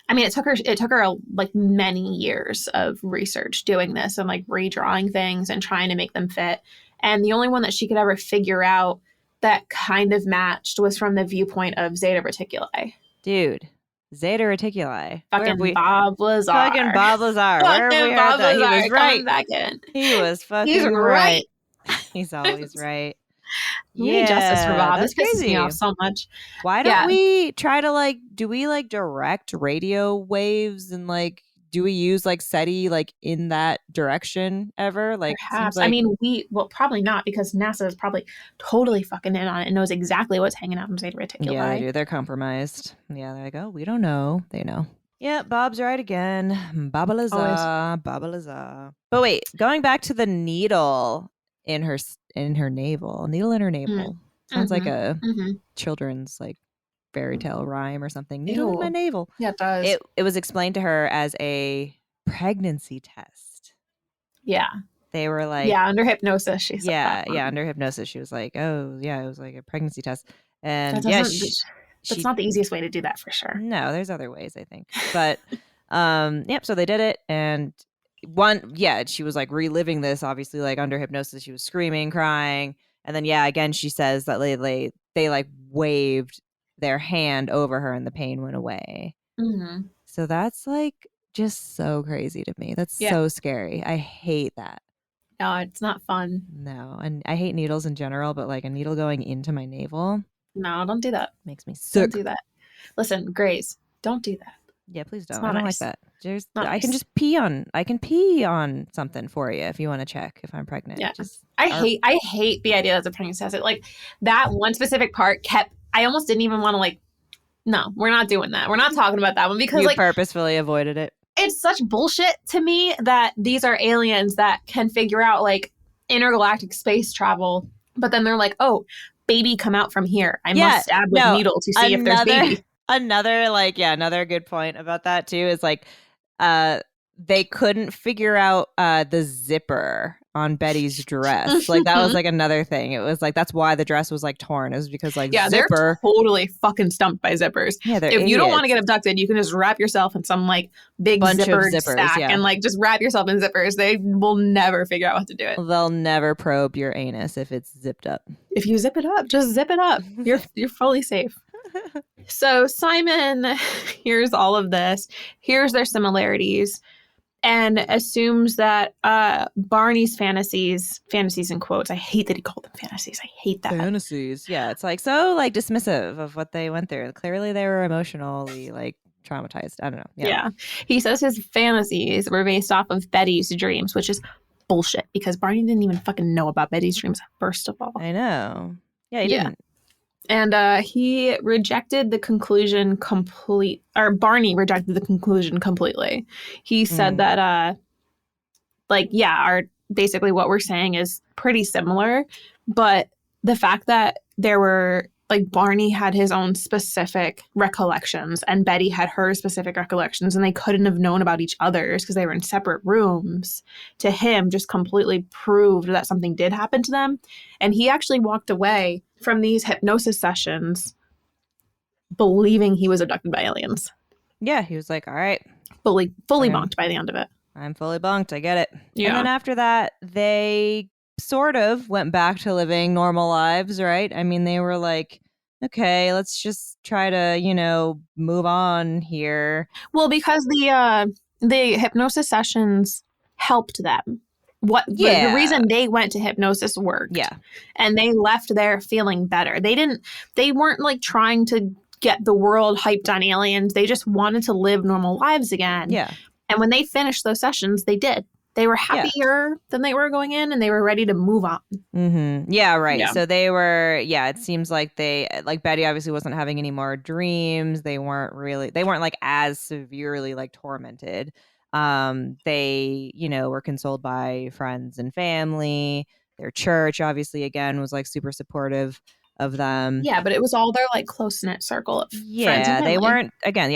I mean, it took her like many years of research doing this and like redrawing things and trying to make them fit. And the only one that she could ever figure out that kind of matched was from the viewpoint of Zeta Reticuli. Dude, Zeta Reticuli. Fucking Bob Lazar. Fucking Bob Lazar. Where have we heard that? He was right. Back in. He was fucking He's right. He's always right. Yeah, justice for Bob. That's This pisses crazy. me off so much. Why don't we try to like, do we like direct radio waves and like, do we use like SETI like in that direction ever? Like, perhaps. Like, I mean, probably not, because NASA is probably totally fucking in on it and knows exactly what's hanging out from Zeta Reticuli. Yeah, they do. They're compromised. Yeah, they're like, oh, we don't know. They know. Yeah, Bob's right again. Baba Lazar. But wait, going back to the needle in her navel. Needle in her navel. Sounds like a children's like fairy tale rhyme or something. Needle in my navel. Yeah, it does. It was explained to her as a pregnancy test. Yeah. They were like, under hypnosis. She said that. Yeah, under hypnosis. She was like, oh yeah, it was like a pregnancy test. And that's not the easiest way to do that for sure. No, there's other ways, I think. But so they did it, and she was like reliving this, obviously, like under hypnosis. She was screaming, crying, and then again she says that they like waved their hand over her and the pain went away. Mm-hmm. So that's like just so crazy to me. That's so scary. I hate that. No, it's not fun. No, and I hate needles in general, but like a needle going into my navel. No, don't do that. Makes me sick. Don't do that. Listen, Grace, don't do that. Yeah, please don't. I don't nice. Like that. I can just pee on something for you if you want to check if I'm pregnant. Yeah. I hate the idea that the pregnancy test. Like that one specific part I almost didn't even want to like, no, we're not doing that. We're not talking about that one because you like purposefully avoided it. It's such bullshit to me that these are aliens that can figure out like intergalactic space travel, but then they're like, oh, baby come out from here. I must stab with needle to see if there's baby. Another good point about that too is like they couldn't figure out the zipper on Betty's dress. Like that was like another thing. It was like that's why the dress was like torn. It was because like zipper. They're totally fucking stumped by zippers. Yeah, if you don't want to get abducted, you can just wrap yourself in some like big zippered sack and like just wrap yourself in zippers. They will never figure out what to do it. They'll never probe your anus if it's zipped up. If you zip it up, just zip it up. You're fully safe. So Simon hears all of this, hears their similarities, and assumes that Barney's fantasies in quotes. I hate that he called them fantasies. I hate that. Fantasies. Yeah, it's like so like dismissive of what they went through. Clearly they were emotionally like traumatized. I don't know. Yeah. He says his fantasies were based off of Betty's dreams, which is bullshit because Barney didn't even fucking know about Betty's dreams, first of all. I know. Yeah, he didn't. And he rejected the conclusion Barney rejected the conclusion completely. He said that, basically what we're saying is pretty similar, but the fact that there were like Barney had his own specific recollections and Betty had her specific recollections, and they couldn't have known about each other's because they were in separate rooms, to him just completely proved that something did happen to them. And he actually walked away from these hypnosis sessions believing he was abducted by aliens. Yeah, he was like, all right. Fully Okay. bonked by the end of it. I'm fully bunked. I get it. Yeah. And then after that, they sort of went back to living normal lives, right? I mean, they were like, okay, let's just try to, move on here. Well, because the hypnosis sessions helped them. The reason they went to hypnosis worked. Yeah. And they left there feeling better. They weren't like trying to get the world hyped on aliens. They just wanted to live normal lives again. Yeah. And when they finished those sessions, they did. They were happier than they were going in, and they were ready to move on. Mm-hmm. Yeah, right. Yeah. So they were, it seems like Betty obviously wasn't having any more dreams. They weren't like as severely like tormented. They, were consoled by friends and family. Their church obviously again was like super supportive of them. Yeah, but it was all their like close-knit circle of friends and family.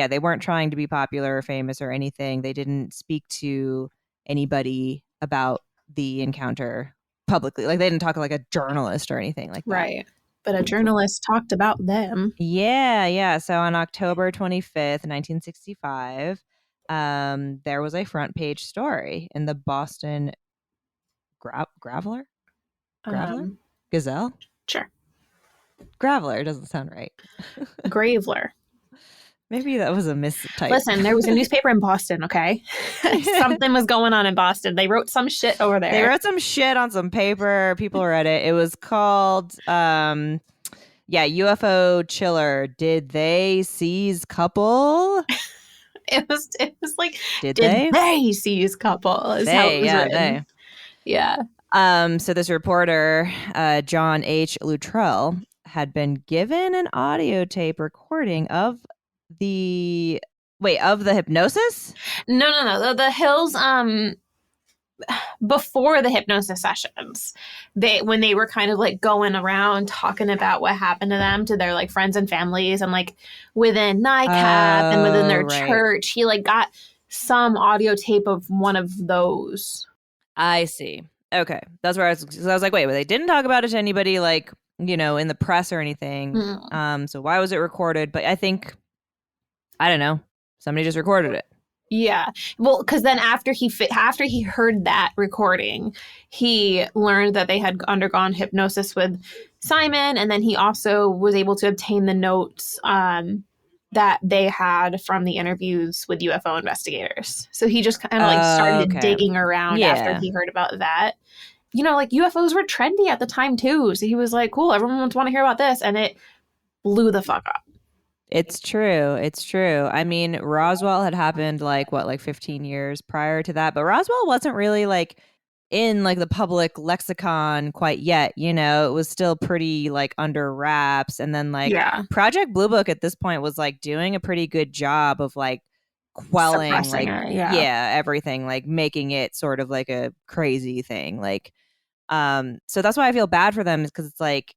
They weren't trying to be popular or famous or anything. They didn't speak to anybody about the encounter publicly. Like they didn't talk like a journalist or anything like that. Right. But a journalist talked about them. Yeah. So on October 25th, 1965, there was a front page story in the Boston Graveler? Gazelle? Sure. Graveler doesn't sound right. Graveler. Maybe that was a mistype. Listen, there was a newspaper in Boston, okay? Something was going on in Boston. They wrote some shit over there. They wrote some shit on some paper. People read it. It was called, UFO Chiller. Did they seize couple? It was like, did they seize couple? Is how it was written. Yeah. So this reporter, John H. Luttrell, had been given an audio tape recording of the hypnosis? No. The Hills, before the hypnosis sessions, when they were kind of like going around talking about what happened to them, to their like friends and families, and like within NICAP and within their church, he like got some audio tape of one of those. I see. Okay. That's where I was like, wait, they didn't talk about it to anybody like, in the press or anything. So why was it recorded? But I think, I don't know, somebody just recorded it. Yeah. Well, because then after he heard that recording, he learned that they had undergone hypnosis with Simon, and then he also was able to obtain the notes that they had from the interviews with UFO investigators. So he just kind of like started digging around after he heard about that. Like UFOs were trendy at the time too. So he was like, cool, everyone wants to hear about this. And it blew the fuck up. It's true. I mean, Roswell had happened like 15 years prior to that, but Roswell wasn't really like in like the public lexicon quite yet. It was still pretty like under wraps. And then like Project Blue Book at this point was like doing a pretty good job of like quelling like everything, like making it sort of like a crazy thing. Like, so that's why I feel bad for them, is because it's like,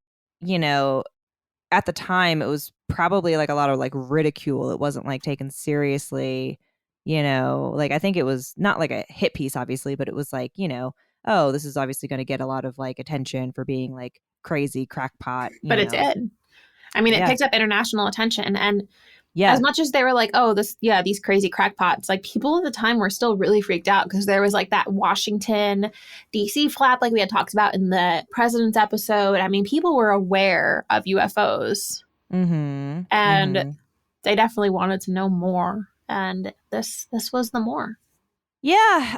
at the time it was probably like a lot of like ridicule. It wasn't like taken seriously, like I think it was not like a hit piece obviously, but it was like, oh, this is obviously going to get a lot of like attention for being like crazy crackpot. But it did. I mean, it picked up international attention, and as much as they were like, oh, these crazy crackpots, like people at the time were still really freaked out because there was like that Washington, D.C. flap, like we had talked about in the president's episode. I mean, people were aware of UFOs, and they definitely wanted to know more. And this was the more. Yeah.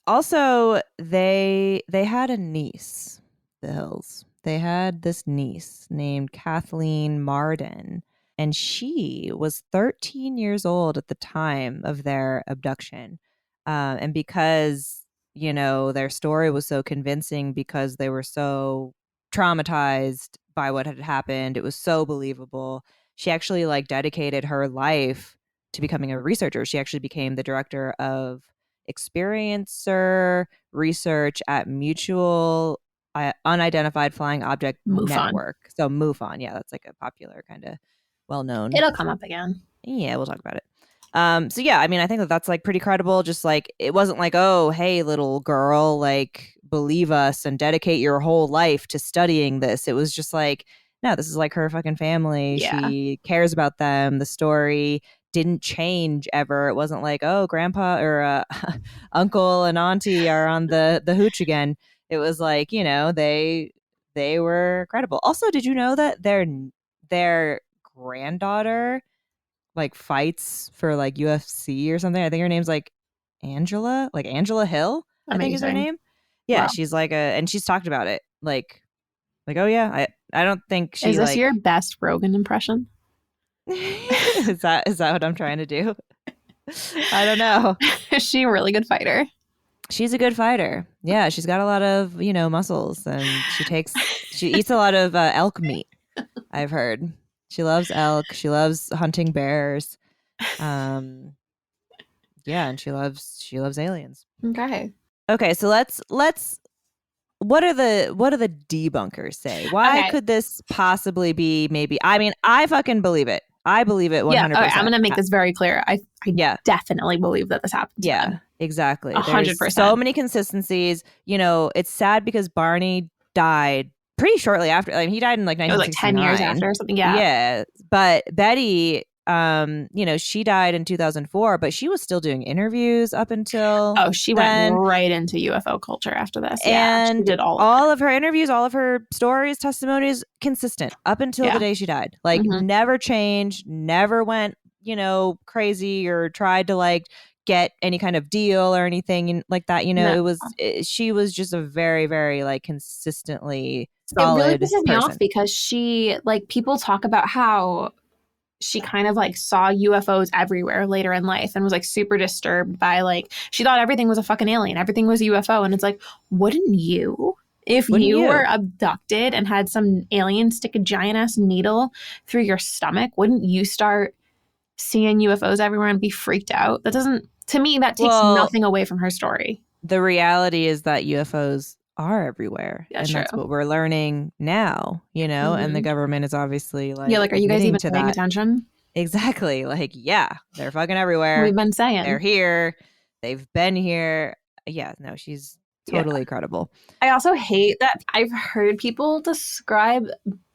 Also, they had a niece, the Hills. They had this niece named Kathleen Marden. And she was 13 years old at the time of their abduction. And because, their story was so convincing, because they were so traumatized by what had happened, it was so believable. She actually like dedicated her life to becoming a researcher. She actually became the director of experiencer research at Mutual unidentified flying object MUFON. network. So MUFON, yeah, that's like a popular kind of well-known. It'll come up again. Yeah, we'll talk about it. So yeah, I mean, I think that that's like pretty credible. Just like, it wasn't like, oh, hey, little girl, like, believe us and dedicate your whole life to studying this. It was just like, no, this is like her fucking family. Yeah. She cares about them. The story didn't change ever. It wasn't like, oh, grandpa or uncle and auntie are on the hooch again. It was like, you know, they were credible. Also, did you know that their granddaughter like fights for like UFC or something? I think her name's like Angela Hill, I think is her Amazing. name. Yeah, Wow. she's like and she's talked about it. Like, oh yeah, I don't think she Is this like your best Rogan impression? is that what I'm trying to do? I don't know. Is she a really good fighter? She's a good fighter. Yeah, she's got a lot of, you know, muscles, and she eats a lot of elk meat, I've heard. She loves elk. She loves hunting bears. Yeah, and she loves aliens. Okay. Okay, so let's what do the debunkers say? Why Okay. could this possibly be maybe? I mean, I fucking believe it. I believe it 100%. Yeah, okay, I'm going to make this very clear. I Yeah. definitely believe that this happened to Yeah, them. exactly. 100%. There's so many consistencies. You know, it's sad because Barney died pretty shortly after. I mean, he died in like It was like 10 years 1969. after or something. Yeah. Yeah, but Betty, you know, she died in 2004, but she was still doing interviews up until Oh, she then. went right into UFO culture after this. Yeah, she And did all of her interviews, all of her stories, testimonies, consistent up until Yeah. the day she died. Like, Mhm. never changed, never went, you know, crazy or tried to like get any kind of deal or anything like that. You know, No. she was just a very, very like consistently It really solid pisses me person. off because she, like, people talk about how she kind of like saw UFOs everywhere later in life and was like super disturbed by, like, she thought everything was a fucking alien, everything was a UFO. And it's like, wouldn't you, if you were abducted and had some alien stick a giant ass needle through your stomach, wouldn't you start seeing UFOs everywhere and be freaked out? That doesn't, to me, that takes nothing away from her story. The reality is that UFOs are everywhere. Yeah, and true. that's what we're learning now, you know, and the government is obviously like, Yeah, like, are you guys admitting even to paying that. attention? Exactly. Like, yeah, they're fucking everywhere. We've been saying. They're here. They've been here. Yeah, no, she's totally credible. I also hate that I've heard people describe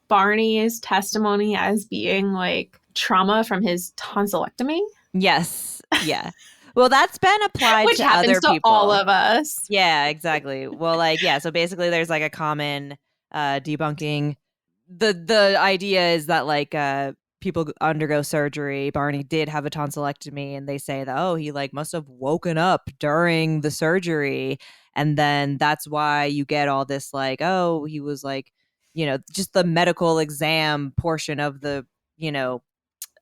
Barney's testimony as being like trauma from his tonsillectomy. Yes. Yeah. Well, that's been applied Which to happens other to people. all of us. Yeah, exactly. Well, like, yeah, so basically there's like a common debunking. The idea is that like people undergo surgery. Barney did have a tonsillectomy, and they say that, oh, he like must have woken up during the surgery, and then that's why you get all this like, oh, he was like, you know, just the medical exam portion of the, you know,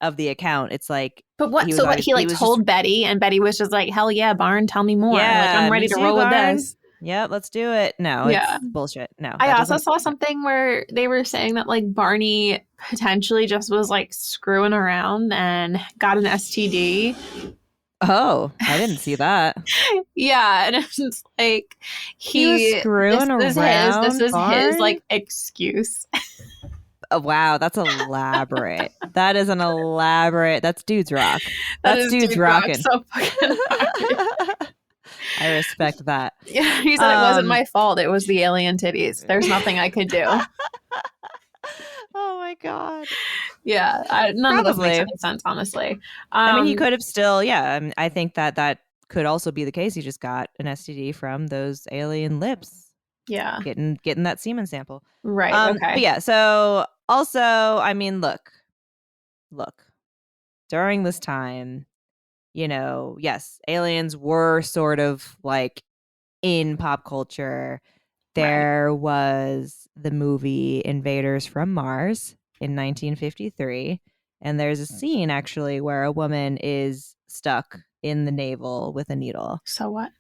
of the account. It's like, but what? So what? He like told Betty, and Betty was just like, "Hell yeah, Barn, tell me more. Yeah, like, I'm ready to roll with this." Yep, let's do it. No, Yeah. it's bullshit. No. I also saw something where they were saying that like Barney potentially just was like screwing around and got an STD. Oh, I didn't see that. Yeah, and it's like he was screwing around. This was his like excuse. Oh, wow, that's elaborate. That is an elaborate. That's dude's rock. That's dude's rocking. So fucking hard. I respect that. Yeah, he said it wasn't my fault. It was the alien titties. There's nothing I could do. Oh my god. Yeah, none of this makes any sense, honestly. I mean, he could have still. Yeah, I think that could also be the case. He just got an STD from those alien lips. Yeah, getting that semen sample. Right. Okay. But yeah. So also, I mean, look. During this time, you know, yes, aliens were sort of like in pop culture. There was the movie Invaders from Mars in 1953. And there's a scene actually where a woman is stuck in the navel with a needle. So what?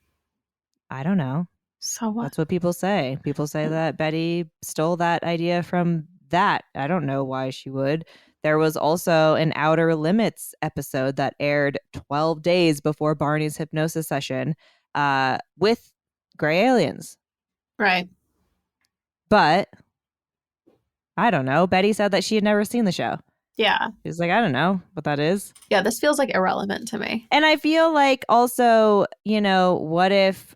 I don't know. So what? That's what people say. People say that Betty stole that idea from that. I don't know why she would. There was also an Outer Limits episode that aired 12 days before Barney's hypnosis session with gray aliens. Right. But I don't know. Betty said that she had never seen the show. Yeah. She's like, I don't know what that is. Yeah, this feels like irrelevant to me. And I feel like also, you know, what if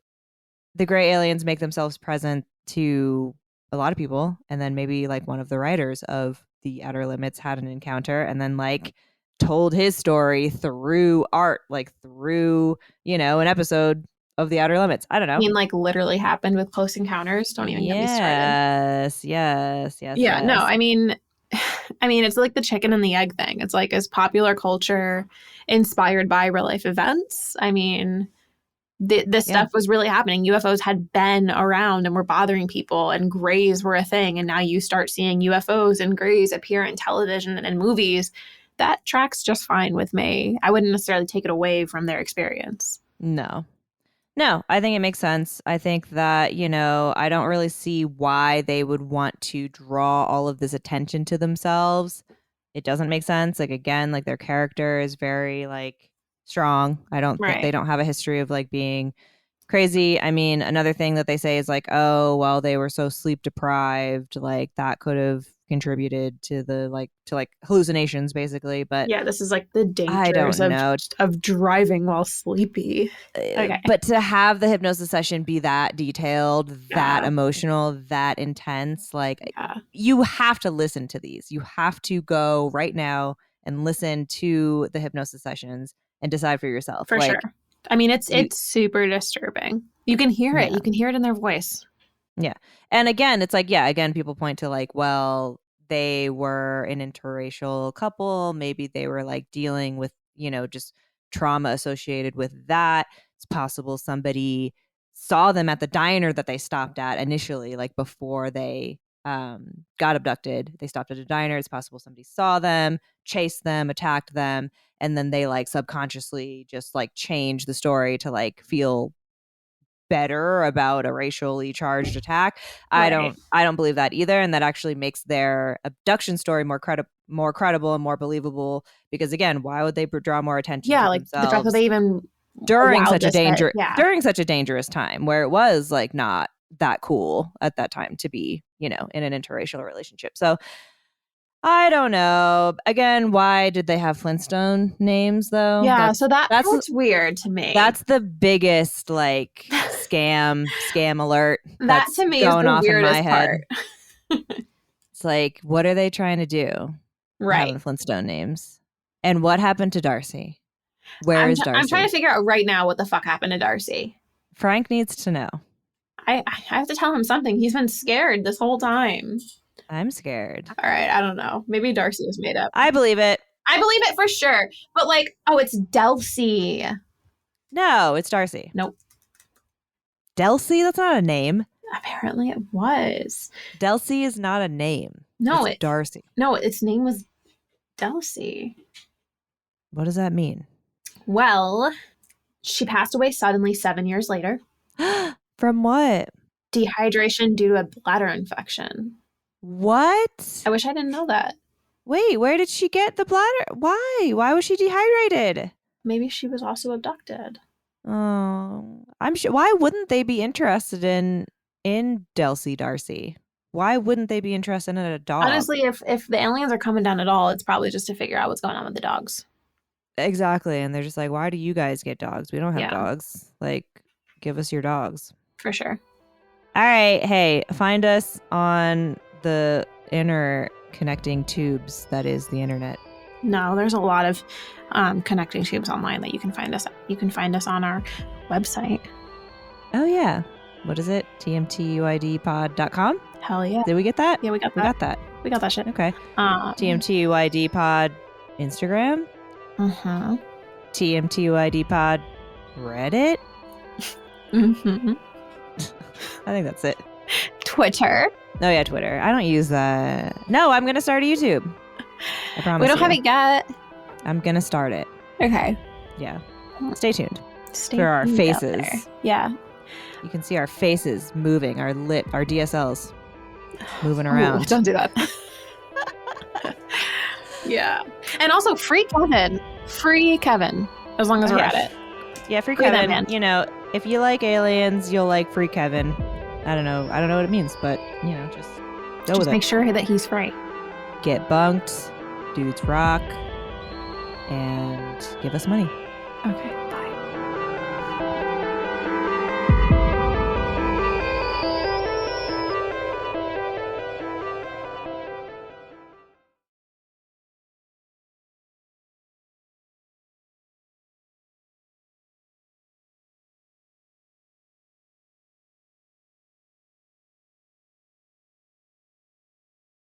the gray aliens make themselves present to a lot of people, and then maybe like one of the writers of The Outer Limits had an encounter and then like told his story through art, like through, you know, an episode of The Outer Limits. I don't know. I mean, like literally happened with Close Encounters. Don't even get me started. Yes. Yeah, no, I mean, it's like the chicken and the egg thing. It's like, is popular culture inspired by real life events? I mean, this stuff was really happening. UFOs had been around and were bothering people, and grays were a thing. And now you start seeing UFOs and grays appear in television and in movies. That tracks just fine with me. I wouldn't necessarily take it away from their experience. No, I think it makes sense. I think that, you know, I don't really see why they would want to draw all of this attention to themselves. It doesn't make sense. Like, again, like their character is very like strong. I don't think they don't have a history of like being crazy. I mean, another thing that they say is like, oh, well, they were so sleep deprived, like that could have contributed to the like hallucinations basically. But yeah, this is like the dangers of driving while sleepy. Okay. But to have the hypnosis session be that detailed, that emotional, that intense, like you have to listen to these. You have to go right now and listen to the hypnosis sessions and decide for yourself. For sure. I mean, it's super disturbing. You can hear it. You can hear it in their voice. Yeah. And again, it's like, again, people point to like, well, they were an interracial couple. Maybe they were like dealing with, you know, just trauma associated with that. It's possible somebody saw them at the diner that they stopped at initially, like before they got abducted. They stopped at a diner. It's possible somebody saw them, chased them, attacked them, and then they like subconsciously just like change the story to like feel better about a racially charged attack. I don't believe that either, and that actually makes their abduction story more credible and more believable, because again, why would they draw more attention to like themselves the fact that they even during such a dangerous time where it was like not that cool at that time to be, you know, in an interracial relationship. So I don't know. Again, why did they have Flintstone names though? Yeah, that's weird to me. That's the biggest like scam alert. That to me is the weirdest part. It's like, what are they trying to do? Right. Having Flintstone names. And what happened to Darcy? Where is Darcy? I'm trying to figure out right now what the fuck happened to Darcy. Frank needs to know. I have to tell him something. He's been scared this whole time. I'm scared. All right, I don't know. Maybe Darcy was made up. I believe it. I believe it for sure. But like, oh, it's DELSEY. No, it's Darcy. Nope. DELSEY? That's not a name. Apparently it was. DELSEY is not a name. No, it's Darcy. No, its name was DELSEY. What does that mean? Well, she passed away suddenly 7 years later. From what? Dehydration due to a bladder infection. What? I wish I didn't know that. Wait, where did she get the bladder? Why? Why was she dehydrated? Maybe she was also abducted. Oh, I'm sure. Why wouldn't they be interested in DELSEY Darcy? Why wouldn't they be interested in a dog? Honestly, if the aliens are coming down at all, it's probably just to figure out what's going on with the dogs. Exactly. And they're just like, why do you guys get dogs? We don't have dogs. Like, give us your dogs. For sure. All right. Hey, find us on the inner connecting tubes that is the internet. No, there's a lot of connecting tubes online that you can find us at. You can find us on our website. Oh, yeah. What is it? tmtuidpod.com? Hell yeah. Did we get that? Yeah, we got that. We got that. We got that shit. Okay. tmtuidpod Instagram? Mm-hmm. tmtuidpod Reddit? Mm-hmm. I think that's it. Twitter. Oh, yeah, Twitter. I don't use that. No, I'm going to start a YouTube. I promise. We don't have it yet. I'm going to start it. Okay. Yeah. Stay tuned. Stay for our tuned faces. Yeah. You can see our faces moving, our DSLs moving around. Ooh, don't do that. Yeah. And also free Kevin. Free Kevin. As long as we're at it. Yeah, free Kevin. You know, if you like aliens, you'll like free Kevin. I don't know what it means, but you know, just go Just with make it. sure that he's free. Get bunked, dudes rock, and give us money. Okay.